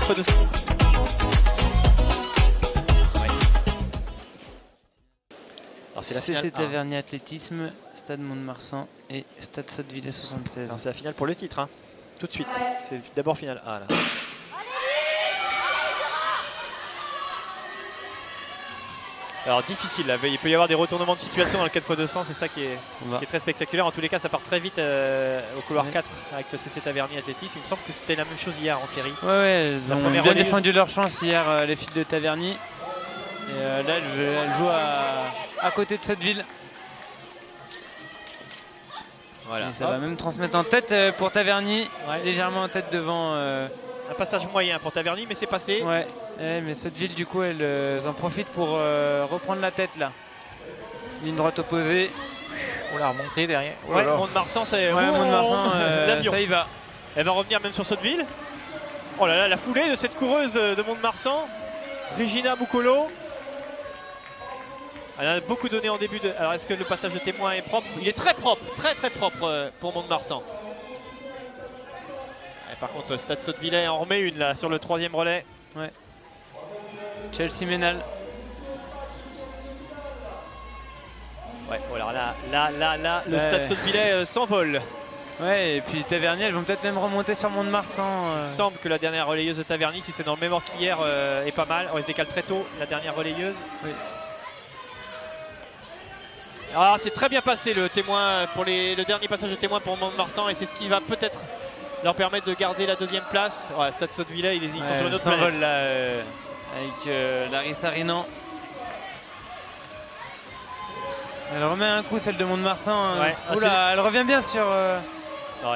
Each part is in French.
4-2. C'est la finale. Tavernier Athlétisme, Stade Mont-de-Marsan et Stade Sotteville 76. C'est la finale pour le titre, hein. Tout de suite. C'est d'abord finale A là. Alors difficile, là. Il peut y avoir des retournements de situation dans le 4x200, c'est ça qui est très spectaculaire. En tous les cas, ça part très vite au couloir 4 avec le CC Tavernier Athlétisme. Il me semble que c'était la même chose hier en série. Ouais, elles ont bien défendu leur chance hier, les filles de Taverny. Et là, elles jouent à côté de Sotteville. Voilà. Et ça va même transmettre en tête pour Taverny, légèrement en tête devant. Un passage moyen pour Taverny, mais c'est passé. Ouais, mais Sotteville, du coup, elles en profitent pour reprendre la tête là. Ligne droite opposée. Oh la remontée derrière. Oh ouais, Mont-de-Marsan, c'est. Ouais, Mont-de-Marsan, ça y va. Elle va revenir même sur Sotteville. Oh là là, la foulée de cette coureuse de Mont-de-Marsan, Regina Moukolo. Elle a beaucoup donné en début de. Alors est-ce que le passage de témoin est propre? Il est très propre, très propre pour Mont-de-Marsan. Par contre, Stade Sotteville en remet une là sur le 3e relais. Ouais. Chelsea Ménal. Ouais, alors là, le Stade Sotteville s'envole. Ouais, et puis Taverny, elles vont peut-être même remonter sur Mont-de-Marsan. Il semble que la dernière relayeuse de Taverny, si c'est dans le même ordre qu'hier, est pas mal. On se décale très tôt, la dernière relayeuse. Oui. Ah, c'est très bien passé le témoin pour le dernier passage de témoin pour Mont-de-Marsan, et c'est ce qui va peut-être leur permettre de garder la 2e place. Ouais, Stade Sotteville, ils sont sur une autre planète. Là, avec Larissa Rinan. Elle remet un coup, celle de Mont-de-Marsan. Ouais. Oula, elle revient bien sur.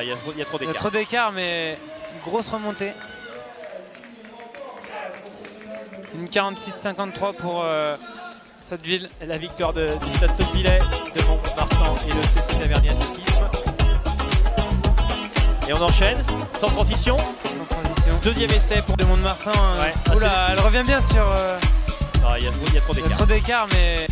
Il y a trop d'écart. Il y a trop d'écart, mais une grosse remontée. Une 46-53 pour Sotteville. La victoire du Stade Sotteville de Mont-de-Marsan et le CC Taverny Athlétisme. Et on enchaîne, sans transition. Sans transition. 2e essai pour de Mont-de-Marsan. Ouais. Oula, elle revient bien sur. Il y a trop d'écart. Il y a trop d'écart, mais.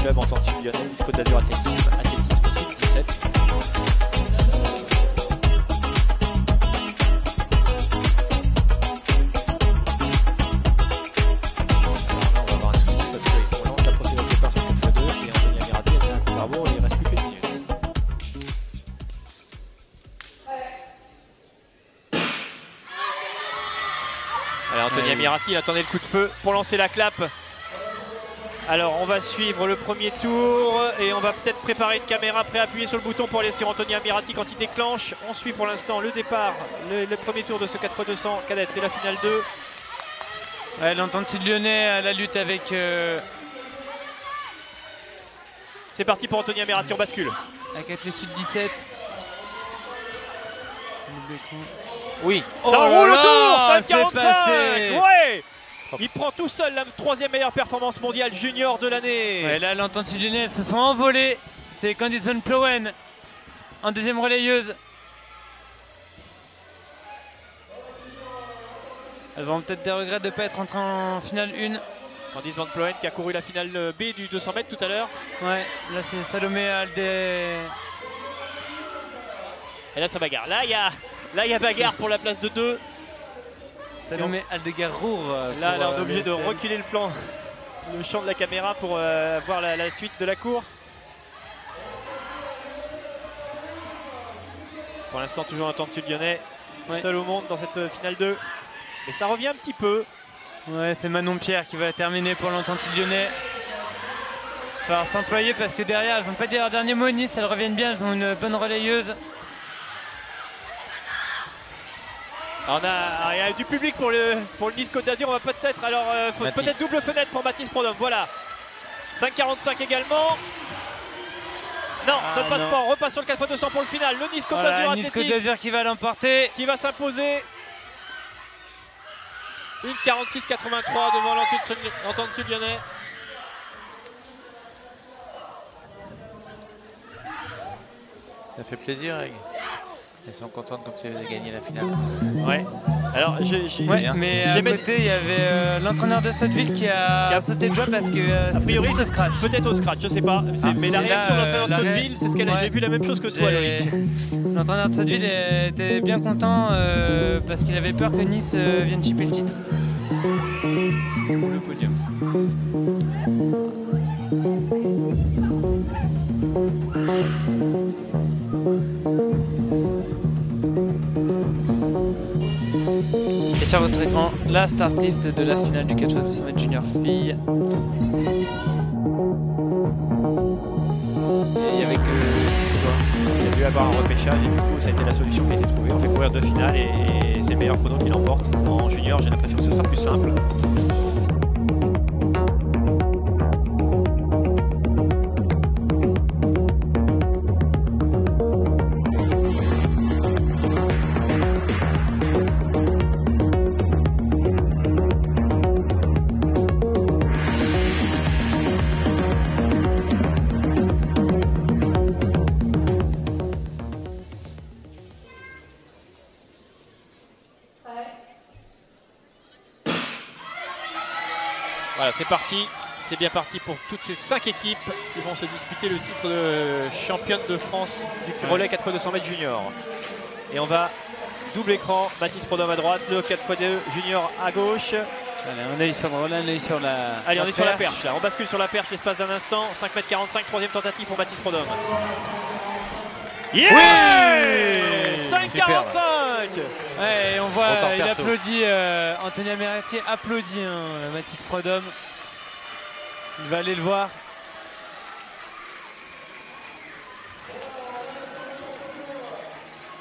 Club Entente Sud Lyonnais, Nice-Côte d'Azur Athlétisme, Athlétisme Sud 17. Alors là on va avoir un souci parce qu'on lance la procédure de départ sur 4x2 et Anthony Amirati a mis un coup de rabot et il ne reste plus qu'une minute. Allez, Anthony Amirati attendait le coup de feu pour lancer la clap. Alors on va suivre le premier tour et on va peut-être préparer une caméra préappuyée sur le bouton pour laisser Anthony Amirati quand il déclenche. On suit pour l'instant le départ, le premier tour de ce 4x200 cadette, c'est la finale 2. Ouais, l'Entente Sud Lyonnais à la lutte avec... C'est parti pour Anthony Amirati, on bascule. Avec le Sud 17. Oui, oh ça roule là, autour, 5,45. Ouais. Il prend tout seul la 3e meilleure performance mondiale junior de l'année. Ouais, là, l'Entente Sud Lyonnais, elles se sont envolées. C'est Candison Plowen en 2e relayeuse. Elles auront peut-être des regrets de ne pas être entrées en finale 1. Candice Van Ploen qui a couru la finale B du 200 mètres tout à l'heure. Ouais, là c'est Salomé Aldé. Et là ça bagarre. Là il y a bagarre pour la place de 2. Salomé Aldegarour. Là on est obligé de reculer le champ de la caméra pour voir la suite de la course. Pour l'instant toujours Entente Sud Lyonnais, seul au monde dans cette finale 2. Et ça revient un petit peu. Ouais, c'est Manon Pierre qui va terminer pour l'Entente Sud Lyonnais. Il va falloir s'employer parce que derrière elles n'ont pas dit leur dernier mot Nice, elles reviennent bien, elles ont une bonne relayeuse. Alors il y a du public pour le Nice Côte d'Azur, on va peut-être peut-être double fenêtre pour Mathis Prodhomme, voilà. 5,45 également. Non, ça ne passe pas, on repasse sur le 4x200 pour le final. Le Nice Côte d'Azur Nice Côte d'Azur qui va l'emporter. Qui va s'imposer. Une 46,83 devant l'Entente Sud Lyonnais. Ça fait plaisir. Elles sont contentes comme si elles avaient gagné la finale. Ouais. Alors, mais à côté, il y avait l'entraîneur de Sotteville qui a sauté de joie parce que a priori au scratch. Peut-être au scratch, je sais pas. Mais la réaction de l'entraîneur de Sotteville, c'est ce qu'elle a. J'ai vu la même chose que toi, Loïc. L'entraîneur de Sotteville était bien content parce qu'il avait peur que Nice vienne chipper le titre. Le podium. Et sur votre écran, la start list de la finale du 4x200 mètres junior filles. Et il y avait que 6 coureurs. Il y a dû avoir un repêchage et du coup ça a été la solution qui a été trouvée. On fait courir 2 finales et c'est le meilleur chrono qui l'emporte. En junior, j'ai l'impression que ce sera plus simple. Voilà, c'est parti. C'est bien parti pour toutes ces 5 équipes qui vont se disputer le titre de championne de France du relais 4x200 mètres junior. Et on va double écran, Mathis Prodhomme à droite, le 4x2 junior à gauche. Allez, on est sur le relais, on est sur la. Allez, on est sur la perche là. On bascule sur la perche l'espace d'un instant. 5m45, troisième tentative pour Mathis Prodhomme. Yeah, oui, 5,45. Ouais, et on voit, il applaudit, Anthony Amirati applaudit Mathis Prodhomme. Il va aller le voir.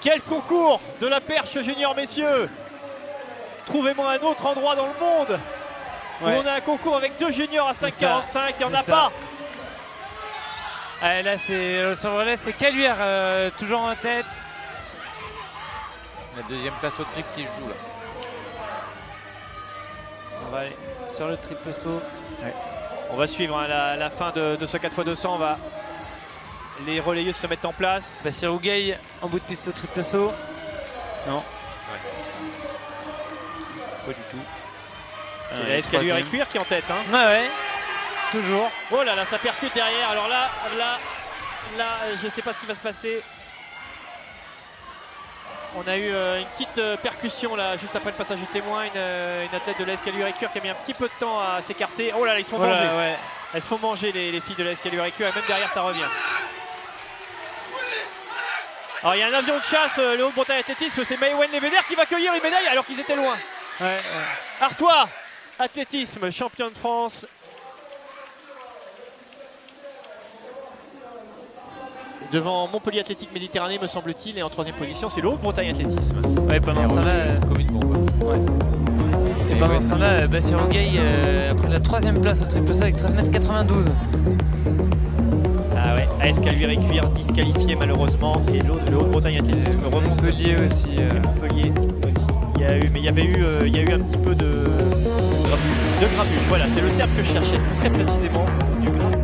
Quel concours de la perche junior, messieurs. Trouvez-moi un autre endroit dans le monde où on a un concours avec 2 juniors à 5,45. Il n'y en a pas. Ah, là, c'est sur le relais, c'est Caluire toujours en tête. La deuxième place au triple qui joue là. On va aller sur le triple saut. Ouais. On va suivre la fin de ce 4x200. Les relayeuses se mettent en place. Bastien Rougueil en bout de piste au triple saut. Non. Pas du tout. C'est la Caluire et Cuir qui est en tête. Hein. Ouais. Toujours. Oh là là, ça percute derrière. Alors là, je ne sais pas ce qui va se passer. On a eu une petite percussion là, juste après le passage du témoin. Une athlète de l'AS Caluire et Cuir qui a mis un petit peu de temps à s'écarter. Oh là là, ils se font manger. Ouais. Elles se font manger les filles de l'AS Caluire et Cuir. Et même derrière, ça revient. Alors il y a un avion de chasse, le Haute-Bretagne Athlétisme. C'est Maëwen Lévédère qui va cueillir une médaille alors qu'ils étaient loin. Artois Athlétisme, champion de France. Devant Montpellier Athlétique Méditerranée, me semble-t-il, et en troisième position, c'est le Haute-Bretagne Athlétisme. Ouais, pendant ce temps-là, comme une bombe. Ouais. Et pendant ce temps-là, Bastien Rougueil a pris la troisième place au triple saut avec 13,92 m. Ah ouais, AS Caluire et Cuir disqualifié malheureusement, et le Haute-Bretagne Athlétisme remonte. Montpellier aussi. Montpellier aussi. Il y a eu un petit peu de grabuge. Voilà, c'est le terme que je cherchais très précisément, du grabuge.